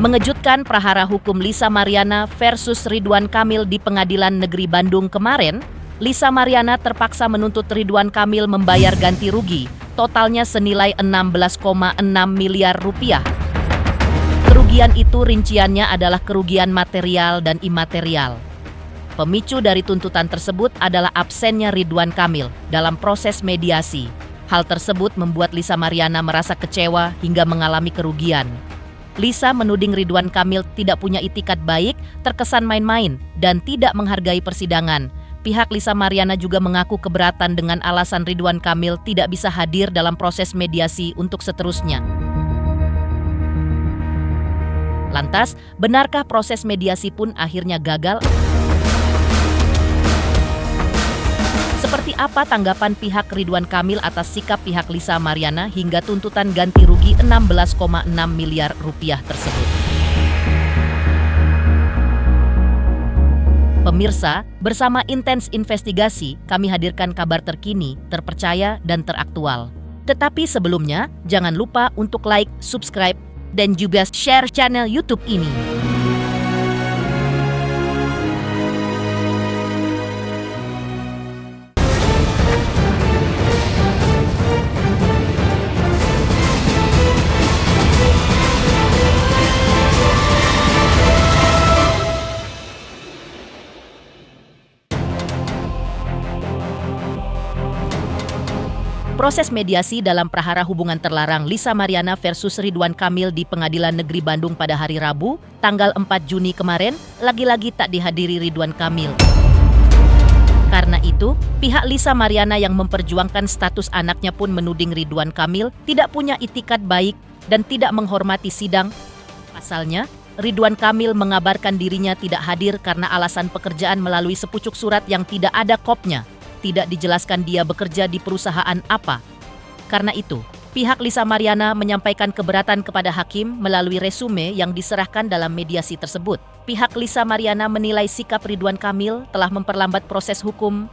Mengejutkan prahara hukum Lisa Mariana versus Ridwan Kamil di Pengadilan Negeri Bandung kemarin, Lisa Mariana terpaksa menuntut Ridwan Kamil membayar ganti rugi, totalnya senilai 16,6 miliar rupiah. Kerugian itu rinciannya adalah kerugian material dan imaterial. Pemicu dari tuntutan tersebut adalah absennya Ridwan Kamil dalam proses mediasi. Hal tersebut membuat Lisa Mariana merasa kecewa hingga mengalami kerugian. Lisa menuding Ridwan Kamil tidak punya itikat baik, terkesan main-main, dan tidak menghargai persidangan. Pihak Lisa Mariana juga mengaku keberatan dengan alasan Ridwan Kamil tidak bisa hadir dalam proses mediasi untuk seterusnya. Lantas, benarkah proses mediasi pun akhirnya gagal? Seperti apa tanggapan pihak Ridwan Kamil atas sikap pihak Lisa Mariana hingga tuntutan ganti rugi 16,6 miliar rupiah tersebut? Pemirsa, bersama Intens Investigasi, kami hadirkan kabar terkini, terpercaya, dan teraktual. Tetapi sebelumnya, jangan lupa untuk like, subscribe, dan juga share channel YouTube ini. Proses mediasi dalam prahara hubungan terlarang Lisa Mariana versus Ridwan Kamil di Pengadilan Negeri Bandung pada hari Rabu, tanggal 4 Juni kemarin, lagi-lagi tak dihadiri Ridwan Kamil. Karena itu, pihak Lisa Mariana yang memperjuangkan status anaknya pun menuding Ridwan Kamil tidak punya itikat baik dan tidak menghormati sidang. Pasalnya, Ridwan Kamil mengabarkan dirinya tidak hadir karena alasan pekerjaan melalui sepucuk surat yang tidak ada kopnya. Tidak dijelaskan dia bekerja di perusahaan apa. Karena itu, pihak Lisa Mariana menyampaikan keberatan kepada hakim melalui resume yang diserahkan dalam mediasi tersebut. Pihak Lisa Mariana menilai sikap Ridwan Kamil telah memperlambat proses hukum.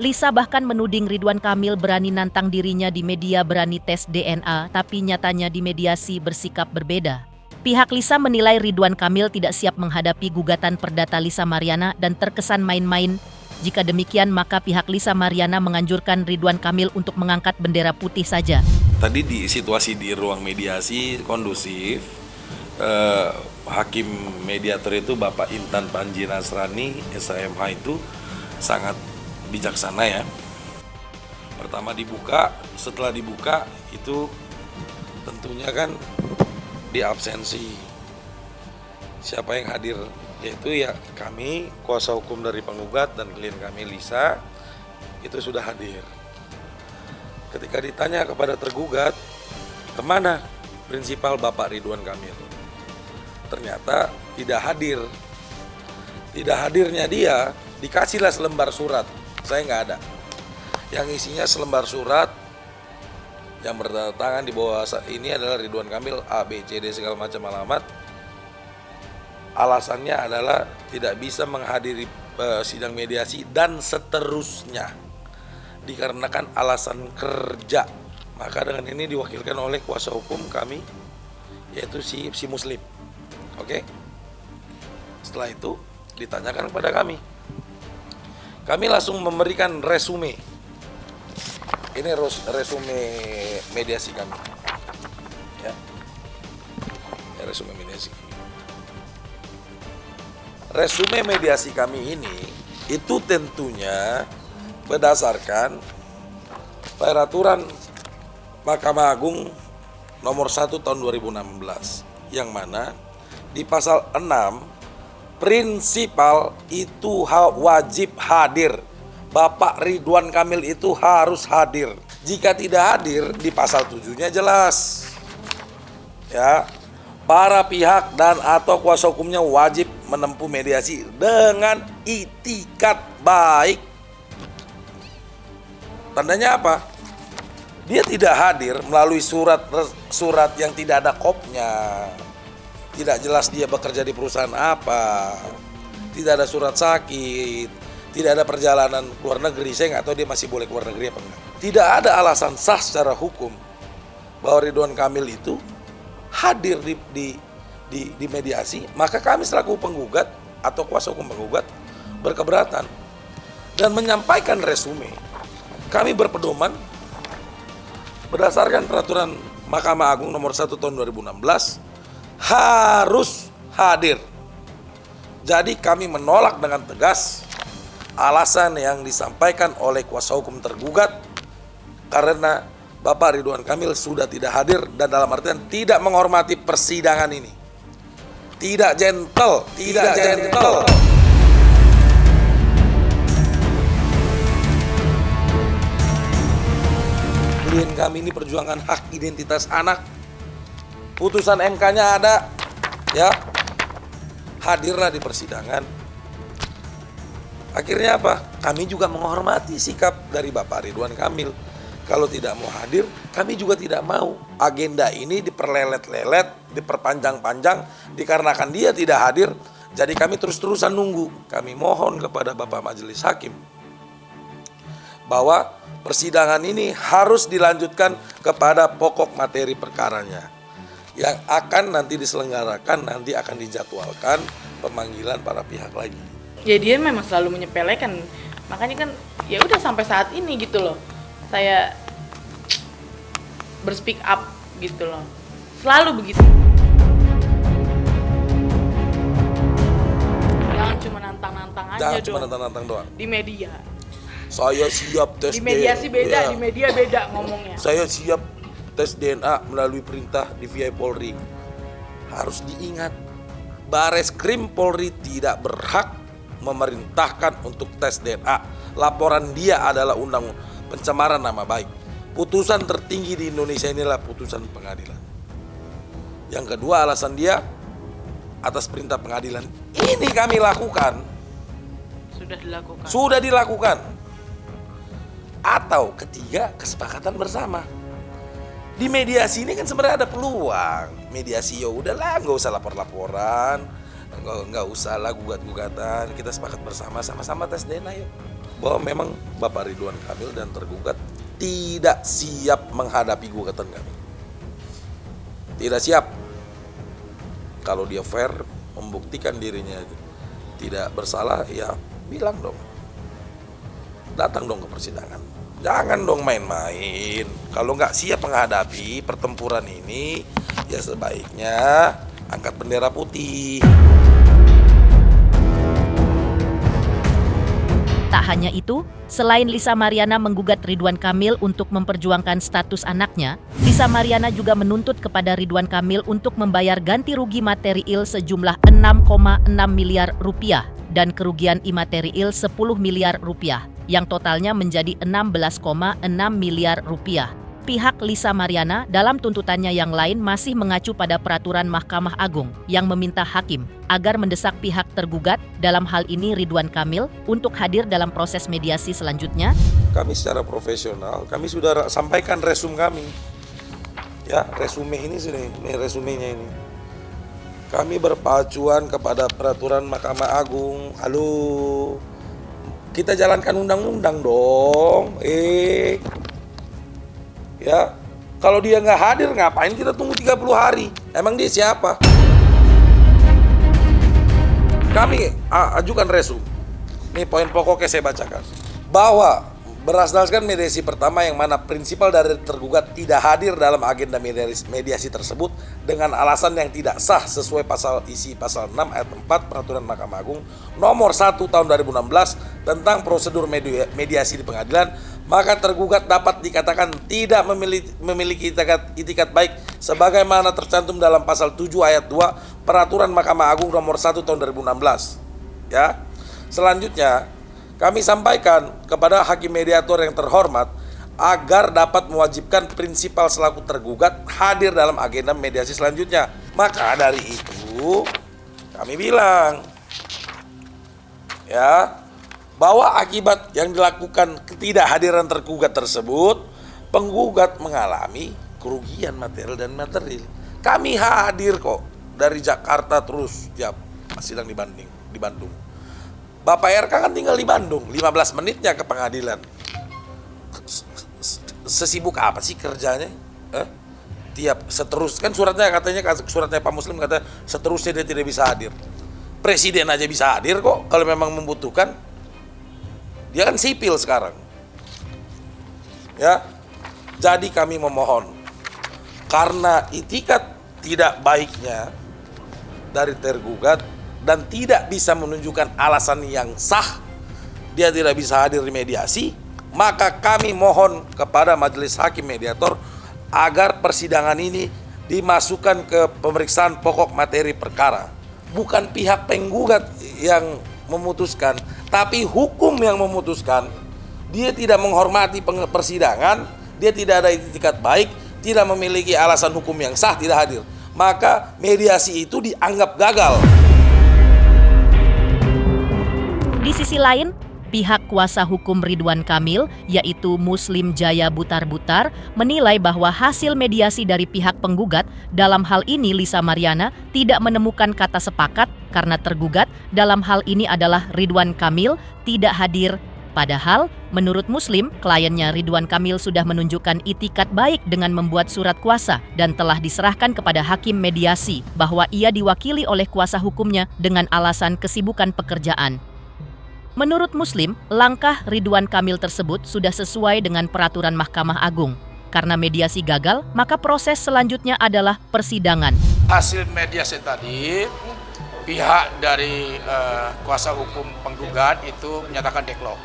Lisa bahkan menuding Ridwan Kamil berani nantang dirinya di media berani tes DNA, tapi nyatanya di mediasi bersikap berbeda. Pihak Lisa menilai Ridwan Kamil tidak siap menghadapi gugatan perdata Lisa Mariana dan terkesan main-main. Jika demikian, maka pihak Lisa Mariana menganjurkan Ridwan Kamil untuk mengangkat bendera putih saja. Tadi di situasi di ruang mediasi kondusif, hakim mediator itu Bapak Intan Panji Nasrani, SMH itu sangat bijaksana ya. Pertama dibuka, setelah dibuka itu tentunya kan diabsensi. Siapa yang hadir? Yaitu ya kami, kuasa hukum dari penggugat dan klien kami Lisa, itu sudah hadir. Ketika ditanya kepada tergugat, kemana prinsipal Bapak Ridwan Kamil? Ternyata tidak hadir. Tidak hadirnya dia, dikasihlah selembar surat, saya nggak ada. Yang isinya selembar surat, yang bertangan di bawah ini adalah Ridwan Kamil, A, B, C, D, segala macam alamat. Alasannya adalah tidak bisa menghadiri sidang mediasi dan seterusnya dikarenakan alasan kerja. Maka dengan ini diwakilkan oleh kuasa hukum kami, yaitu si Muslim. Oke. Setelah itu ditanyakan kepada kami. Kami langsung memberikan resume. Ini resume mediasi kami. Ya. Resume mediasi kami. Resume mediasi kami ini itu tentunya berdasarkan peraturan Mahkamah Agung nomor 1 tahun 2016 yang mana di pasal 6 prinsipal itu wajib hadir. Bapak Ridwan Kamil itu harus hadir. Jika tidak hadir di pasal 7-nya jelas. Ya. Para pihak dan atau kuasa hukumnya wajib menempuh mediasi dengan itikat baik. Tandanya apa? Dia tidak hadir melalui surat yang tidak ada kopnya. Tidak jelas dia bekerja di perusahaan apa. Tidak ada surat sakit. Tidak ada perjalanan luar negeri. Saya nggak tahu dia masih boleh keluar negeri apa enggak. Tidak ada alasan sah secara hukum bahwa Ridwan Kamil itu hadir di di mediasi, maka kami selaku penggugat atau kuasa hukum penggugat berkeberatan dan menyampaikan resume. Kami berpedoman berdasarkan peraturan Mahkamah Agung nomor 1 tahun 2016 harus hadir. Jadi kami menolak dengan tegas alasan yang disampaikan oleh kuasa hukum tergugat karena Bapak Ridwan Kamil sudah tidak hadir dan dalam artian tidak menghormati persidangan ini. Tidak gentle, tidak gentle. Klien kami ini perjuangan hak identitas anak. Putusan MK-nya ada, ya. Hadirlah di persidangan. Akhirnya apa? Kami juga menghormati sikap dari Bapak Ridwan Kamil. Kalau tidak mau hadir, kami juga tidak mau. Agenda ini diperlelet-lelet, diperpanjang-panjang, dikarenakan dia tidak hadir, jadi kami terus-terusan nunggu. Kami mohon kepada Bapak Majelis Hakim bahwa persidangan ini harus dilanjutkan kepada pokok materi perkaranya. Yang akan nanti diselenggarakan, nanti akan dijadwalkan pemanggilan para pihak lagi. Ya dia memang selalu menyepelekan, makanya kan ya udah sampai saat ini gitu loh. Saya berspeak up gitu loh. Selalu begitu. Jangan cuma nantang-nantang aja Jangan dong. cuma nantang-nantang doang. Di media. Saya siap tes Di mediasi beda, ya. di media beda ngomongnya. Saya siap tes DNA melalui perintah DVI Polri. Harus diingat, Bareskrim Polri tidak berhak memerintahkan untuk tes DNA. Laporan dia adalah undang pencemaran nama baik. Putusan tertinggi di Indonesia inilah putusan pengadilan. Yang kedua, alasan dia atas perintah pengadilan. Ini kami lakukan. Sudah dilakukan. Atau ketiga, kesepakatan bersama. Di mediasi ini kan sebenarnya ada peluang. Mediasi ya udahlah, nggak usah lapor-laporan, nggak usah lah gugat-gugatan. Kita sepakat bersama, sama-sama tes DNA yuk. Bahwa memang Bapak Ridwan Kamil dan tergugat tidak siap menghadapi gugatan kami. Tidak siap. Kalau dia fair, membuktikan dirinya tidak bersalah, ya bilang dong. Datang dong ke persidangan. Jangan dong main-main. Kalau nggak siap menghadapi pertempuran ini, ya sebaiknya angkat bendera putih. Tak hanya itu, selain Lisa Mariana menggugat Ridwan Kamil untuk memperjuangkan status anaknya, Lisa Mariana juga menuntut kepada Ridwan Kamil untuk membayar ganti rugi material sejumlah 6,6 miliar rupiah dan kerugian imaterial 10 miliar rupiah, yang totalnya menjadi 16,6 miliar rupiah. Pihak Lisa Mariana dalam tuntutannya yang lain masih mengacu pada peraturan Mahkamah Agung yang meminta hakim agar mendesak pihak tergugat, dalam hal ini Ridwan Kamil, untuk hadir dalam proses mediasi selanjutnya. Kami secara profesional, kami sudah sampaikan resume kami. Ya, resume ini sini, ini resumenya ini. Kami berpacuan kepada peraturan Mahkamah Agung. Halo, kita jalankan undang-undang dong. Ya, kalau dia nggak hadir ngapain kita tunggu 30 hari? Emang dia siapa? Kami ajukan resume. Ini poin pokoknya saya bacakan. Bahwa berdasarkan mediasi pertama yang mana prinsipal dari tergugat tidak hadir dalam agenda mediasi tersebut dengan alasan yang tidak sah sesuai isi pasal 6 ayat 4 peraturan Mahkamah Agung nomor 1 tahun 2016 tentang prosedur mediasi di pengadilan, maka tergugat dapat dikatakan tidak memiliki itikat baik sebagaimana tercantum dalam pasal 7 ayat 2 peraturan Mahkamah Agung nomor 1 tahun 2016. Ya. Selanjutnya, kami sampaikan kepada hakim mediator yang terhormat agar dapat mewajibkan prinsipal selaku tergugat hadir dalam agenda mediasi selanjutnya. Maka dari itu kami bilang ya bahwa akibat yang dilakukan ketidakhadiran tergugat tersebut, penggugat mengalami kerugian material dan material. Kami hadir kok dari Jakarta terus tiap sidang di Bandung. Bapak RK kan tinggal di Bandung, 15 menitnya ke pengadilan. Sesibuk apa sih kerjanya? kan suratnya Pak Muslim kata seterusnya dia tidak bisa hadir. Presiden aja bisa hadir kok kalau memang membutuhkan. Dia kan sipil sekarang. Ya. Jadi kami memohon karena itikat tidak baiknya dari tergugat dan tidak bisa menunjukkan alasan yang sah dia tidak bisa hadir di mediasi, maka kami mohon kepada majelis hakim mediator agar persidangan ini dimasukkan ke pemeriksaan pokok materi perkara. Bukan pihak penggugat yang memutuskan, tapi hukum yang memutuskan. Dia tidak menghormati persidangan, dia tidak ada itikat baik, tidak memiliki alasan hukum yang sah, tidak hadir. Maka mediasi itu dianggap gagal. Di sisi lain, pihak kuasa hukum Ridwan Kamil, yaitu Muslim Jaya Butar-Butar, menilai bahwa hasil mediasi dari pihak penggugat, dalam hal ini Lisa Mariana, tidak menemukan kata sepakat karena tergugat dalam hal ini adalah Ridwan Kamil tidak hadir. Padahal, menurut Muslim, kliennya Ridwan Kamil sudah menunjukkan itikat baik dengan membuat surat kuasa dan telah diserahkan kepada hakim mediasi bahwa ia diwakili oleh kuasa hukumnya dengan alasan kesibukan pekerjaan. Menurut Muslim, langkah Ridwan Kamil tersebut sudah sesuai dengan peraturan Mahkamah Agung. Karena mediasi gagal, maka proses selanjutnya adalah persidangan. Hasil mediasi tadi, pihak dari kuasa hukum penggugat itu menyatakan deadlock.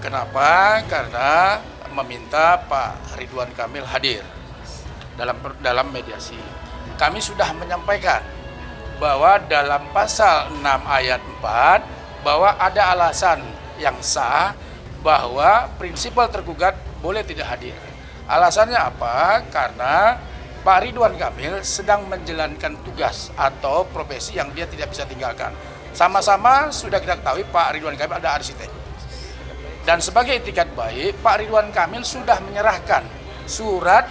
Kenapa? Karena meminta Pak Ridwan Kamil hadir dalam mediasi. Kami sudah menyampaikan bahwa dalam pasal 6 ayat 4 bahwa ada alasan yang sah bahwa prinsipal tergugat boleh tidak hadir. Alasannya apa? Karena Pak Ridwan Kamil sedang menjalankan tugas atau profesi yang dia tidak bisa tinggalkan. Sama-sama sudah kita ketahui Pak Ridwan Kamil ada arsitek. Dan sebagai itikat baik, Pak Ridwan Kamil sudah menyerahkan surat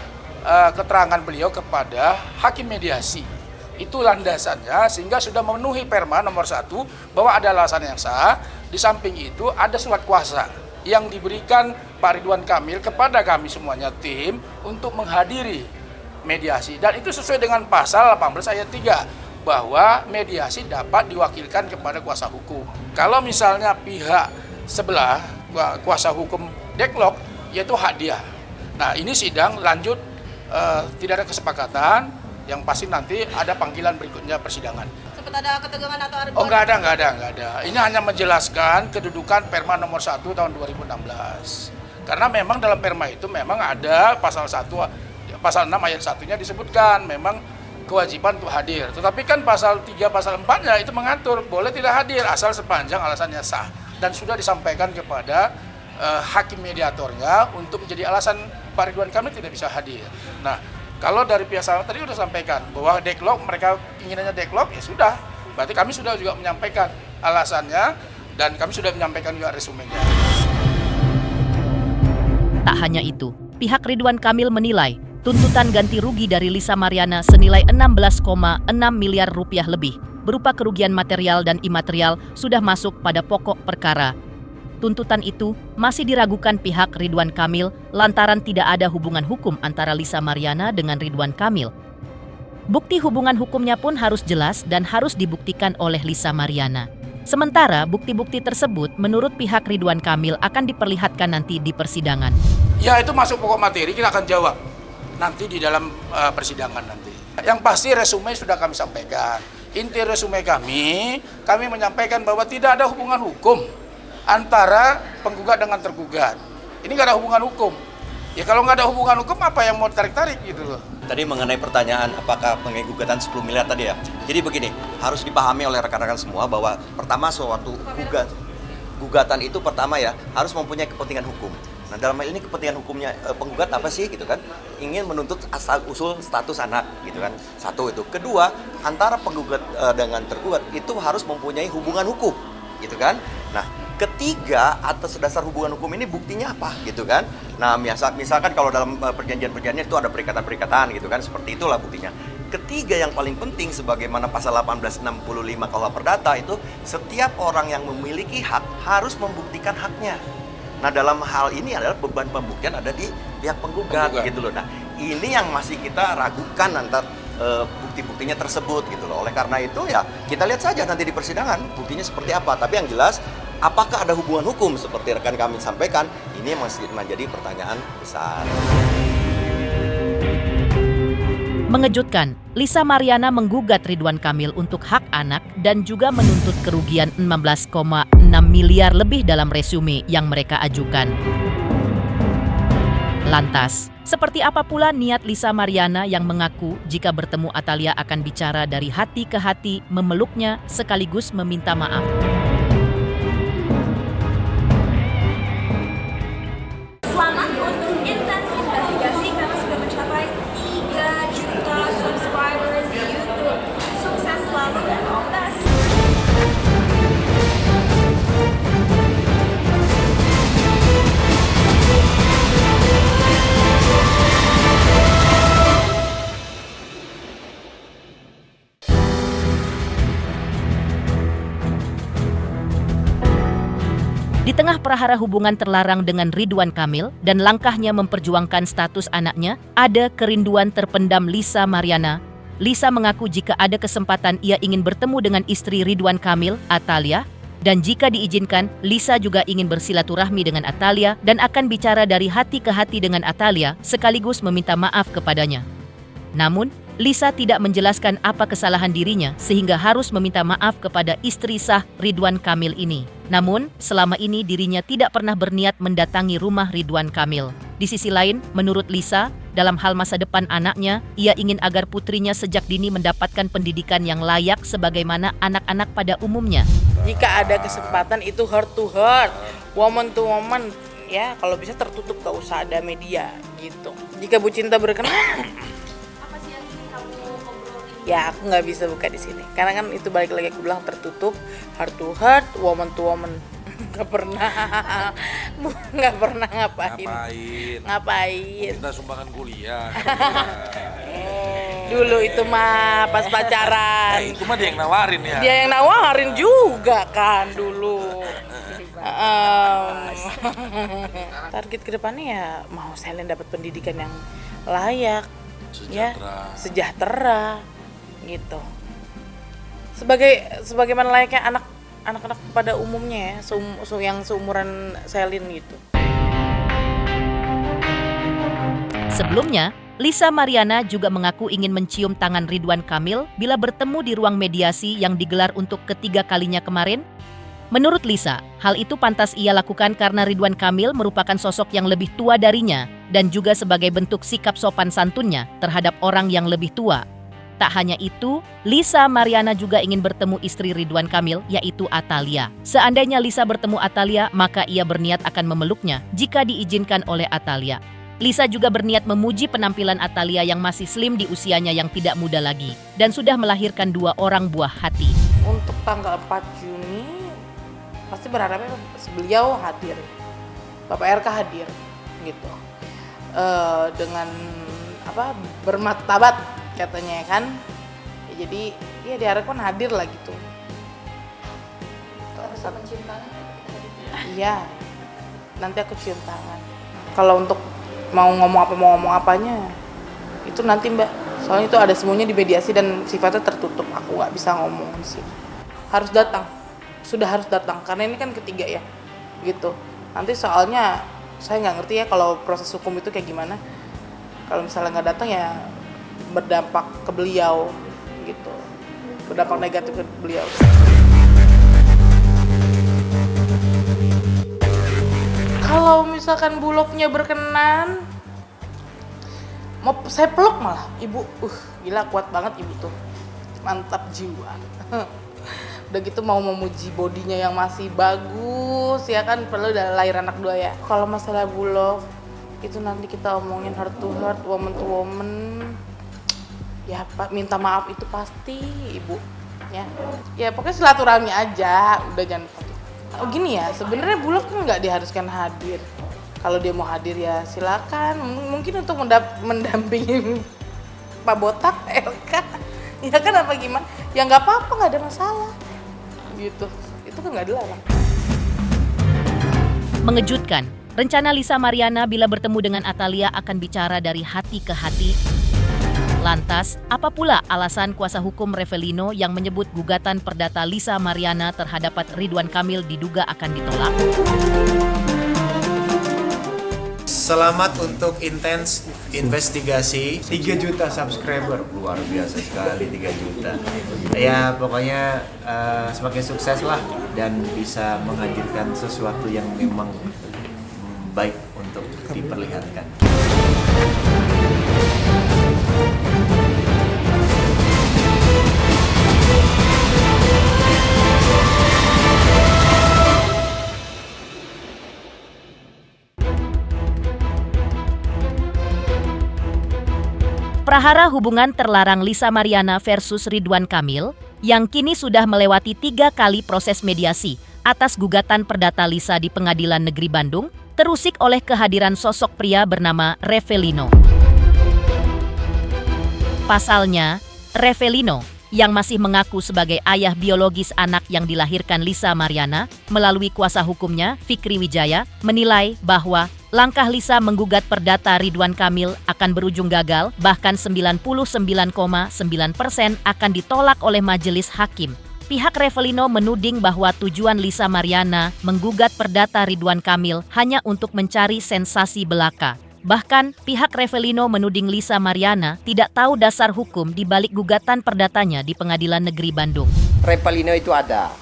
keterangan beliau kepada hakim mediasi. Itu landasannya sehingga sudah memenuhi perma nomor 1 bahwa ada alasan yang sah. Di samping itu ada surat kuasa yang diberikan Pak Ridwan Kamil kepada kami semuanya tim untuk menghadiri mediasi. Dan itu sesuai dengan pasal 18 ayat 3 bahwa mediasi dapat diwakilkan kepada kuasa hukum. Kalau misalnya pihak sebelah kuasa hukum deadlock, yaitu hak dia. Nah, ini sidang lanjut, tidak ada kesepakatan, yang pasti nanti ada panggilan berikutnya persidangan. Sempat ada ketegangan atau argumen? Oh, enggak ada. Ini hanya menjelaskan kedudukan Perma nomor 1 tahun 2016. Karena memang dalam Perma itu memang ada pasal 6 ayat 1-nya disebutkan memang kewajiban untuk hadir. Tetapi kan pasal 3, pasal 4-nya itu mengatur boleh tidak hadir asal sepanjang alasannya sah. Dan sudah disampaikan kepada hakim mediatornya untuk menjadi alasan Pak Ridwan Kamil tidak bisa hadir. Nah, kalau dari pihak saya tadi sudah sampaikan bahwa deadlock, mereka inginannya deadlock, ya sudah. Berarti kami sudah juga menyampaikan alasannya dan kami sudah menyampaikan juga resumenya. Tak hanya itu, pihak Ridwan Kamil menilai tuntutan ganti rugi dari Lisa Mariana senilai 16,6 miliar rupiah lebih berupa kerugian material dan imaterial sudah masuk pada pokok perkara. Tuntutan itu masih diragukan pihak Ridwan Kamil lantaran tidak ada hubungan hukum antara Lisa Mariana dengan Ridwan Kamil. Bukti hubungan hukumnya pun harus jelas dan harus dibuktikan oleh Lisa Mariana. Sementara bukti-bukti tersebut menurut pihak Ridwan Kamil akan diperlihatkan nanti di persidangan. Ya, itu masuk pokok materi, kita akan jawab nanti di dalam persidangan nanti. Yang pasti resume sudah kami sampaikan. Inti resume kami menyampaikan bahwa tidak ada hubungan hukum antara penggugat dengan tergugat. Ini nggak ada hubungan hukum. Ya kalau nggak ada hubungan hukum apa yang mau tarik-tarik gitu loh. Tadi mengenai pertanyaan apakah mengenai gugatan 10 miliar tadi ya. Jadi begini, harus dipahami oleh rekan-rekan semua bahwa pertama suatu gugatan itu pertama ya harus mempunyai kepentingan hukum. Nah dalam hal ini kepentingan hukumnya penggugat apa sih gitu kan? Ingin menuntut asal usul status anak gitu kan. Satu itu. Kedua, antara penggugat dengan tergugat itu harus mempunyai hubungan hukum gitu kan. Nah, ketiga atas dasar hubungan hukum ini buktinya apa gitu kan. Nah, misalkan kalau dalam perjanjian-perjanjian itu ada perikatan-perikatan gitu kan. Seperti itulah buktinya. Ketiga yang paling penting sebagaimana pasal 1865 KUH Perdata itu setiap orang yang memiliki hak harus membuktikan haknya. Nah dalam hal ini adalah beban pembuktian ada di pihak penggugat gitu loh. Nah Ini yang masih kita ragukan antar bukti-buktinya tersebut gitu loh. Oleh karena itu ya kita lihat saja nanti di persidangan buktinya seperti apa. Tapi yang jelas apakah ada hubungan hukum seperti rekan kami sampaikan, ini masih menjadi pertanyaan besar. Mengejutkan, Lisa Mariana menggugat Ridwan Kamil untuk hak anak dan juga menuntut kerugian 16,6 miliar lebih dalam resume yang mereka ajukan. Lantas, seperti apa pula niat Lisa Mariana yang mengaku jika bertemu Atalia akan bicara dari hati ke hati, memeluknya sekaligus meminta maaf? Selamat untuk Intens Investigasi karena sudah mencapai 3 juta subscribers di YouTube. Sukses selalu dan all the best. Di tengah prahara hubungan terlarang dengan Ridwan Kamil dan langkahnya memperjuangkan status anaknya, ada kerinduan terpendam Lisa Mariana. Lisa mengaku jika ada kesempatan ia ingin bertemu dengan istri Ridwan Kamil, Atalia, dan jika diizinkan, Lisa juga ingin bersilaturahmi dengan Atalia dan akan bicara dari hati ke hati dengan Atalia sekaligus meminta maaf kepadanya. Namun, Lisa tidak menjelaskan apa kesalahan dirinya sehingga harus meminta maaf kepada istri sah Ridwan Kamil ini. Namun, selama ini dirinya tidak pernah berniat mendatangi rumah Ridwan Kamil. Di sisi lain, menurut Lisa, dalam hal masa depan anaknya, ia ingin agar putrinya sejak dini mendapatkan pendidikan yang layak sebagaimana anak-anak pada umumnya. Jika ada kesempatan itu heart to heart, woman to woman, ya kalau bisa tertutup, gak usah ada media gitu. Jika Bu Cinta berkenan, ya aku nggak bisa buka di sini karena kan itu balik lagi aku bilang tertutup, heart to heart, woman to woman. nggak pernah ngapain Kita sumbangan kuliah dulu itu mah pas pacaran. itu mah dia yang nawarin ya. Dia yang nawarin juga kan dulu. Target kedepannya ya mau Selen dapat pendidikan yang layak, sejahtera gitu. Sebagaimana layaknya anak-anak pada umumnya ya, yang seumuran Selin gitu. Sebelumnya, Lisa Mariana juga mengaku ingin mencium tangan Ridwan Kamil bila bertemu di ruang mediasi yang digelar untuk ketiga kalinya kemarin. Menurut Lisa, hal itu pantas ia lakukan karena Ridwan Kamil merupakan sosok yang lebih tua darinya dan juga sebagai bentuk sikap sopan santunnya terhadap orang yang lebih tua. Tak hanya itu, Lisa Mariana juga ingin bertemu istri Ridwan Kamil, yaitu Atalia. Seandainya Lisa bertemu Atalia, maka ia berniat akan memeluknya jika diizinkan oleh Atalia. Lisa juga berniat memuji penampilan Atalia yang masih slim di usianya yang tidak muda lagi dan sudah melahirkan 2 orang buah hati. Untuk tanggal 4 Juni, pasti berharapnya beliau hadir, Bapak RK hadir gitu, dengan bermartabat katanya kan, ya, jadi ya diharapkan hadir lah gitu. Mencium tangan? Iya, nanti aku cium tangan. Kalau untuk mau ngomong apanya, itu nanti Mbak. Soalnya itu ada semuanya di mediasi dan sifatnya tertutup. Aku nggak bisa ngomong sih. Harus datang, sudah harus datang karena ini kan ketiga ya, gitu. Nanti soalnya saya nggak ngerti ya kalau proses hukum itu kayak gimana. Kalau misalnya nggak datang ya berdampak ke beliau gitu, berdampak negatif ke beliau. Kalau misalkan Bulognya berkenan, mau saya peluk malah ibu, gila kuat banget ibu tuh, mantap jiwa. Udah gitu mau memuji bodinya yang masih bagus ya kan, perlu udah lahir anak 2 ya. Kalau masalah Bulog itu nanti kita omongin heart to heart, woman to woman. Ya Pak, minta maaf itu pasti ibu ya. Ya pokoknya silaturahmi aja, udah jangan pakai. Oh gini ya, sebenarnya Bulog kan nggak diharuskan hadir. Kalau dia mau hadir ya silakan. Mungkin untuk mendampingi Pak Botak, RK. Ya kan apa gimana? Ya nggak apa-apa, nggak ada masalah. Gitu. Itu kan nggak dilarang. Mengejutkan, Rencana Lisa Mariana bila bertemu dengan Atalia akan bicara dari hati ke hati. Lantas, apa pula alasan kuasa hukum Revelino yang menyebut gugatan perdata Lisa Mariana terhadap Ridwan Kamil diduga akan ditolak? Selamat untuk intens investigasi. 3 juta subscriber, luar biasa sekali 3 juta. Ya pokoknya semakin sukses lah dan bisa menghadirkan sesuatu yang memang baik untuk diperlihatkan. Prahara hubungan terlarang Lisa Mariana versus Ridwan Kamil yang kini sudah melewati 3 kali proses mediasi atas gugatan perdata Lisa di Pengadilan Negeri Bandung terusik oleh kehadiran sosok pria bernama Revelino. Pasalnya, Revelino yang masih mengaku sebagai ayah biologis anak yang dilahirkan Lisa Mariana melalui kuasa hukumnya, Fikri Wijaya, menilai bahwa langkah Lisa menggugat perdata Ridwan Kamil akan berujung gagal, bahkan 99,9% akan ditolak oleh majelis hakim. Pihak Revelino menuding bahwa tujuan Lisa Mariana menggugat perdata Ridwan Kamil hanya untuk mencari sensasi belaka. Bahkan, pihak Revelino menuding Lisa Mariana tidak tahu dasar hukum di balik gugatan perdatanya di Pengadilan Negeri Bandung. Revelino itu ada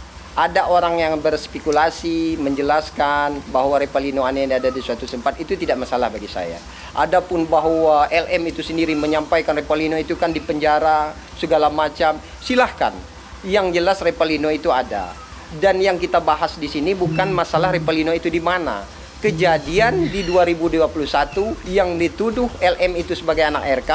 orang yang berspekulasi, menjelaskan bahwa Revelino ini ada di suatu tempat, itu tidak masalah bagi saya. Adapun bahwa LM itu sendiri menyampaikan Revelino itu kan di penjara, segala macam, silahkan. Yang jelas Revelino itu ada. Dan yang kita bahas di sini bukan masalah Revelino itu di mana. Kejadian di 2021 yang dituduh LM itu sebagai anak RK,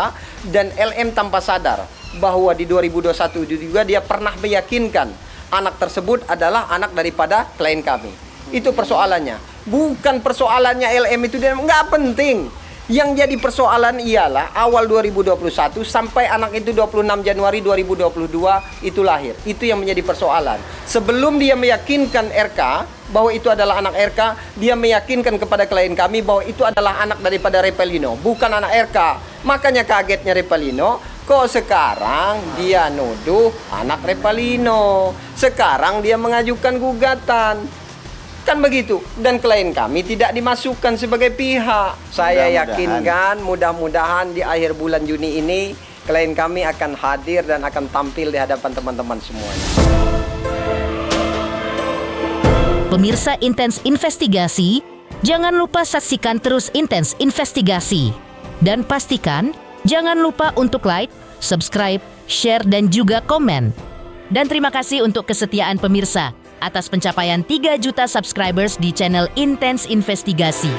dan LM tanpa sadar bahwa di 2021 juga dia pernah meyakinkan anak tersebut adalah anak daripada klien kami. Itu persoalannya. Bukan persoalannya LM itu dia nggak penting. Yang jadi persoalan ialah awal 2021 sampai anak itu 26 Januari 2022 itu lahir. Itu yang menjadi persoalan. Sebelum dia meyakinkan RK bahwa itu adalah anak RK, dia meyakinkan kepada klien kami bahwa itu adalah anak daripada Revelino, bukan anak RK. Makanya kagetnya Revelino, kok sekarang dia nuduh anak Revelino. Sekarang dia mengajukan gugatan. Kan begitu. Dan klien kami tidak dimasukkan sebagai pihak. Saya yakinkan mudah-mudahan di akhir bulan Juni ini klien kami akan hadir dan akan tampil di hadapan teman-teman semuanya. Pemirsa Intens Investigasi, jangan lupa saksikan terus Intens Investigasi. Dan pastikan jangan lupa untuk like, subscribe, share, dan juga komen. Dan terima kasih untuk kesetiaan pemirsa atas pencapaian 3 juta subscribers di channel Intens Investigasi.